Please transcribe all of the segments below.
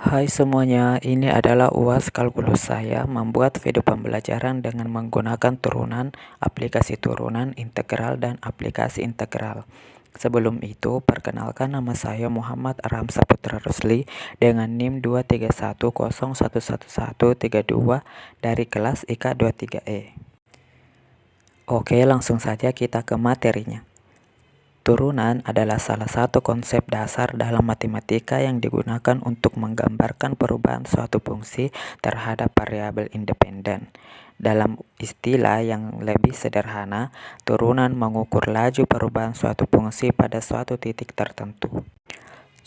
Hai semuanya, ini adalah UAS kalkulus saya membuat video pembelajaran dengan menggunakan turunan, aplikasi turunan, integral, dan aplikasi integral. Sebelum itu, perkenalkan nama saya Muhammad Aram Saputra Rusli dengan NIM 231011132 dari kelas IK 23E. Oke, langsung saja kita ke materinya. Turunan adalah salah satu konsep dasar dalam matematika yang digunakan untuk menggambarkan perubahan suatu fungsi terhadap variabel independen. Dalam istilah yang lebih sederhana, turunan mengukur laju perubahan suatu fungsi pada suatu titik tertentu.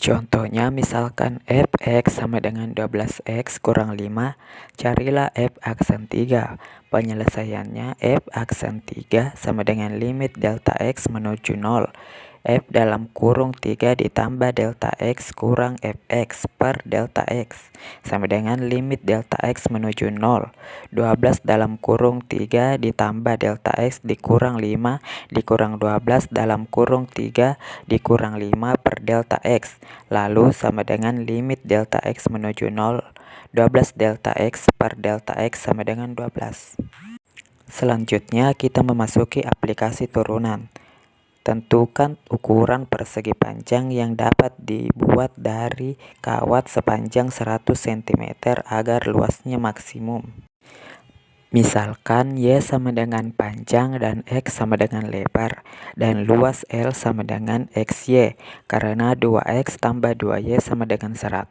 Contohnya misalkan f(x) sama dengan 12x kurang 5, carilah f aksen 3. Penyelesaiannya f aksen 3 sama dengan limit delta x menuju 0. F dalam kurung 3 ditambah delta x kurang fx per delta x sama dengan limit delta x menuju 0. 12 dalam kurung 3 ditambah delta x dikurang 5 dikurang 12 dalam kurung 3 dikurang 5 per delta x. Lalu sama dengan limit delta x menuju 0. 12 delta x per delta x sama dengan 12. Selanjutnya kita memasuki aplikasi turunan. Tentukan ukuran persegi panjang yang dapat dibuat dari kawat sepanjang 100 cm agar luasnya maksimum. Misalkan Y sama dengan panjang dan X sama dengan lebar, dan luas L sama dengan XY. Karena 2X tambah 2Y sama dengan 100,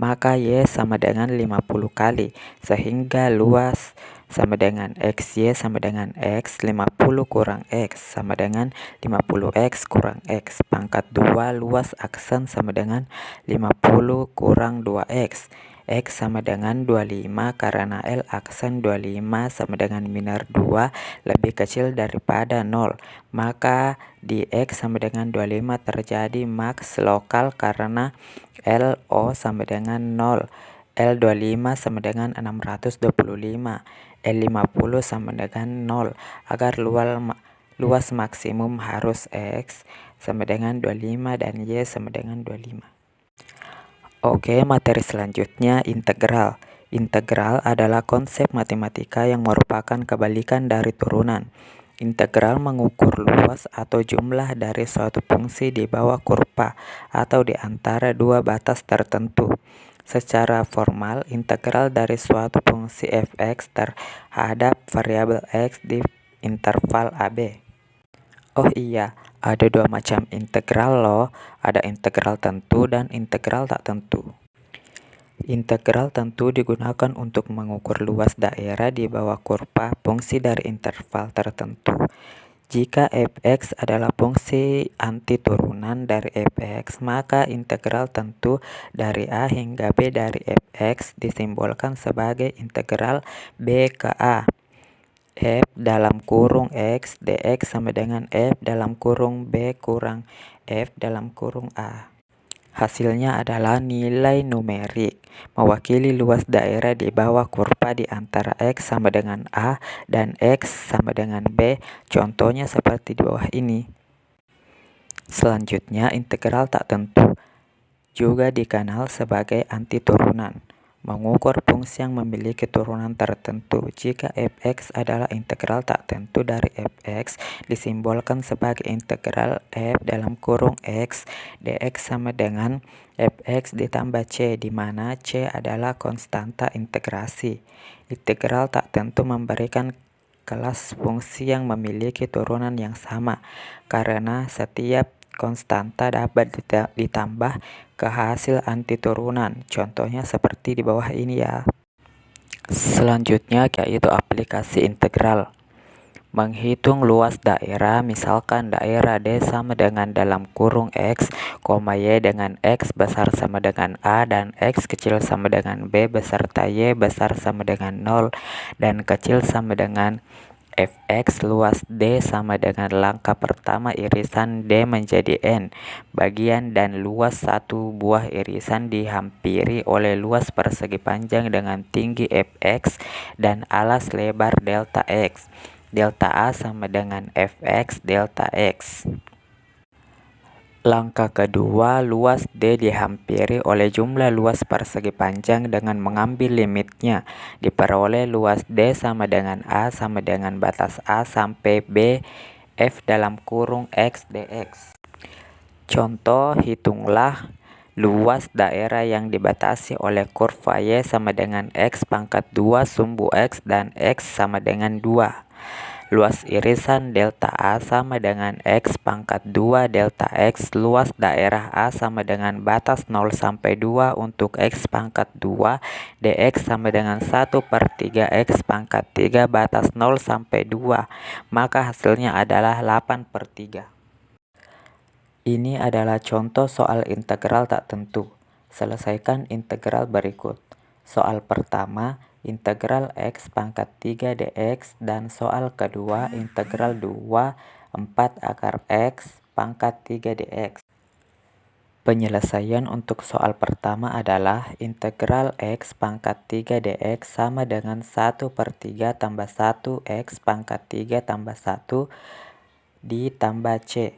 maka Y sama dengan 50 kali, sehingga luas sama dengan XY sama dengan X, 50 kurang X sama dengan 50X kurang X. Pangkat 2 luas aksen sama dengan 50 kurang 2X. X sama dengan 25 karena L aksen 25 sama dengan minor 2 lebih kecil daripada 0. Maka di X sama dengan 25 terjadi maks lokal karena LO sama dengan 0. L25 sama dengan 625. L50 sama dengan 0. Agar luas maksimum harus X sama dengan 25 dan Y sama dengan 25. Oke, materi selanjutnya integral. Integral adalah konsep matematika yang merupakan kebalikan dari turunan. Integral mengukur luas atau jumlah dari suatu fungsi di bawah kurva atau di antara dua batas tertentu. Secara formal, integral dari suatu fungsi fx terhadap variabel x di interval AB. Oh iya, ada dua macam integral loh, ada integral tentu dan integral tak tentu. Integral tentu digunakan untuk mengukur luas daerah di bawah kurva fungsi dari interval tertentu. Jika fx adalah fungsi antiturunan dari fx, maka integral tentu dari a hingga b dari fx disimbolkan sebagai integral b ke a. F dalam kurung X dx sama dengan F dalam kurung B kurang F dalam kurung A. Hasilnya adalah nilai numerik mewakili luas daerah di bawah kurva di antara X sama dengan A dan X sama dengan B. Contohnya seperti di bawah ini. Selanjutnya integral tak tentu juga dikenal sebagai antiturunan. Mengukur fungsi yang memiliki turunan tertentu. Jika fx adalah integral tak tentu dari fx, disimbolkan sebagai integral f dalam kurung x dx sama dengan fx ditambah c, di mana c adalah konstanta integrasi. Integral tak tentu memberikan kelas fungsi yang memiliki turunan yang sama, karena setiap konstanta dapat ditambah ke hasil antiturunan. Contohnya seperti di bawah ini ya. Selanjutnya yaitu aplikasi integral. Menghitung luas daerah, misalkan daerah D sama dengan dalam kurung X, Y dengan X besar sama dengan A dan X kecil sama dengan B beserta Y besar sama dengan 0 dan kecil sama dengan fx. Luas D sama dengan langkah pertama irisan D menjadi N bagian dan luas satu buah irisan dihampiri oleh luas persegi panjang dengan tinggi fx dan alas lebar delta x. Delta A sama dengan fx delta x. Langkah kedua, luas D dihampiri oleh jumlah luas persegi panjang dengan mengambil limitnya. Diperoleh luas D sama dengan A sama dengan batas A sampai B F dalam kurung X dx. Contoh, hitunglah luas daerah yang dibatasi oleh kurva Y sama dengan X pangkat 2 sumbu X dan X sama dengan 2. Luas irisan delta A sama dengan X pangkat 2 delta X. Luas daerah A sama dengan batas 0 sampai 2 untuk X pangkat 2 dx sama dengan 1/3 X pangkat 3 batas 0 sampai 2. Maka hasilnya adalah 8/3. Ini adalah contoh soal integral tak tentu. Selesaikan integral berikut. Soal pertama, integral X pangkat 3 dx, dan soal kedua, integral 4 akar X pangkat 3 dx. Penyelesaian untuk soal pertama adalah integral X pangkat 3 dx sama dengan 1/3 tambah 1 X pangkat 3 tambah 1 ditambah C.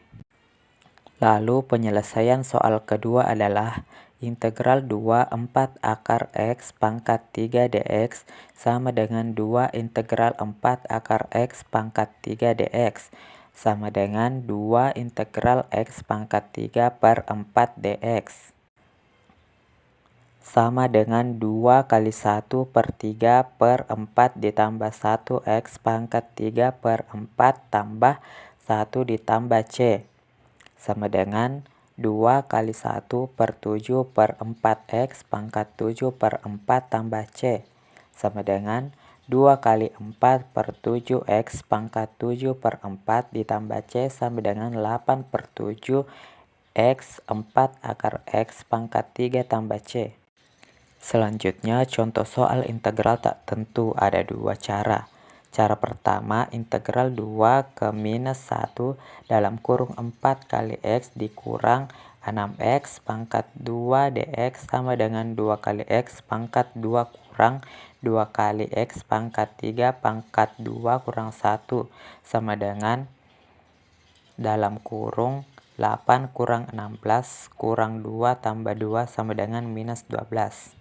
Lalu penyelesaian soal kedua adalah integral 4 akar X pangkat 3 dx sama dengan 2 integral 4 akar X pangkat 3 dx sama dengan 2 integral X pangkat 3/4 dx sama dengan 2 kali 1/3/4 ditambah 1 X pangkat 3/4 tambah 1 ditambah C sama dengan 2 kali 1/7/4 X pangkat 7/4 tambah C sama dengan 2 kali 4/7 X pangkat 7/4 ditambah C sama dengan 8/7 X 4 akar X pangkat 3 tambah C. Selanjutnya, contoh soal integral tak tentu ada dua cara. Cara pertama, integral 2 ke minus 1 dalam kurung 4 kali X dikurang 6X pangkat 2 dx sama dengan 2 kali X pangkat 2 kurang 2 kali X pangkat 3 pangkat 2 kurang 1 sama dengan dalam kurung 8 kurang 16 kurang 2 tambah 2 sama dengan minus 12.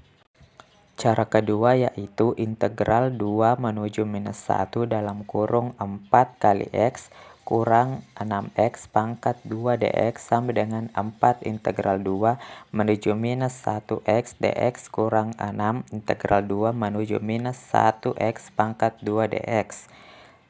Cara kedua yaitu integral 2 menuju minus 1 dalam kurung 4 kali X kurang 6X pangkat 2 dx sama dengan 4 integral 2 menuju minus 1X dx kurang 6 integral 2 menuju minus 1X pangkat 2 dx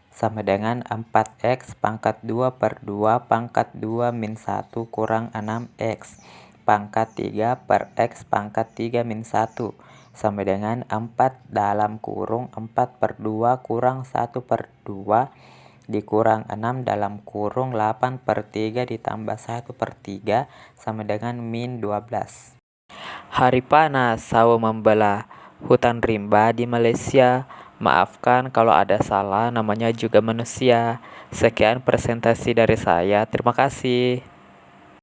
sama dengan 4X pangkat 2/2 pangkat 2 min 1 kurang 6X pangkat 3/X pangkat 3 min 1 sama dengan 4 dalam kurung 4/2 kurang 1/2 dikurang 6 dalam kurung 8/3 ditambah 1/3 sama dengan min 12. Hari panas sawo membelah hutan rimba di Malaysia. Maafkan kalau ada salah, namanya juga manusia. Sekian presentasi dari saya. Terima kasih.